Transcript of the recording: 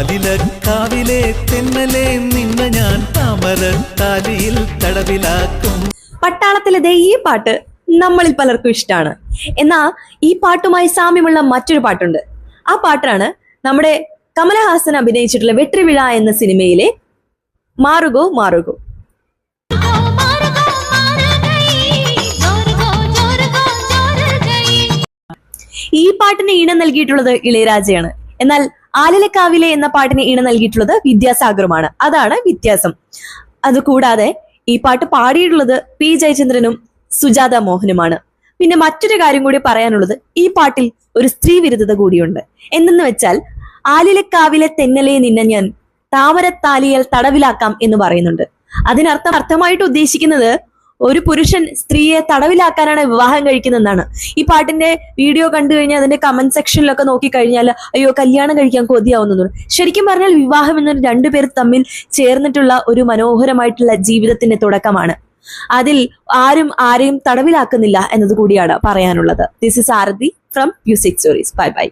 ആലിലക്കാവിലെ തെന്നലെ നിന്നെ ഞാൻ താമരത്താലിയിൽ തടവിലാക്കും. പട്ടാളത്തിലെ ഈ പാട്ട് നമ്മളിൽ പലർക്കും ഇഷ്ടമാണ്. എന്നാ ഈ പാട്ടുമായി സാമ്യമുള്ള മറ്റൊരു പാട്ടുണ്ട്. ആ പാട്ടാണ് നമ്മുടെ കമലഹാസൻ അഭിനയിച്ചിട്ടുള്ള വെട്രിവിഴ എന്ന സിനിമയിലെ മാറുകോ മാറുകോ. ഈ പാട്ടിന് ഈണം നൽകിയിട്ടുള്ളത് ഇളയരാജയാണ്. എന്നാൽ ആലിലക്കാവിലെ എന്ന പാട്ടിന് ഈണം നൽകിയിട്ടുള്ളത് വിദ്യാസാഗറുമാണ്. അതാണ് വ്യത്യാസം. അതുകൂടാതെ ഈ പാട്ട് പാടിയിട്ടുള്ളത് പി ജയചന്ദ്രനും സുജാത മോഹനുമാണ്. പിന്നെ മറ്റൊരു കാര്യം കൂടി പറയാനുള്ളത്, ഈ പാട്ടിൽ ഒരു സ്ത്രീ വിരുദ്ധത കൂടിയുണ്ട്. എന്തെന്ന് വെച്ചാൽ ആലിലക്കാവിലെ തെന്നലെ നിന്നെ ഞാൻ താമരത്താലിയാൽ തടവിലാക്കാം എന്ന് പറയുന്നുണ്ട്. അർത്ഥമായിട്ട് ഉദ്ദേശിക്കുന്നത് ഒരു പുരുഷൻ സ്ത്രീയെ തടവിലാക്കാനാണ് വിവാഹം കഴിക്കുന്നതെന്നാണ്. ഈ പാട്ടിന്റെ വീഡിയോ കണ്ടു കഴിഞ്ഞാൽ അതിന്റെ കമന്റ് സെക്ഷനിലൊക്കെ നോക്കിക്കഴിഞ്ഞാൽ അയ്യോ കല്യാണം കഴിക്കാൻ കൊതിയാവുന്നു. ശരിക്കും പറഞ്ഞാൽ വിവാഹം എന്നൊരു രണ്ടുപേർ തമ്മിൽ ചേർന്നിട്ടുള്ള ഒരു മനോഹരമായിട്ടുള്ള ജീവിതത്തിന്റെ തുടക്കമാണ്. അതിൽ ആരും ആരെയും തടവിലാക്കുന്നില്ല എന്നത് കൂടിയാണ് പറയാനുള്ളത്. This is Aarti from music stories. Bye by.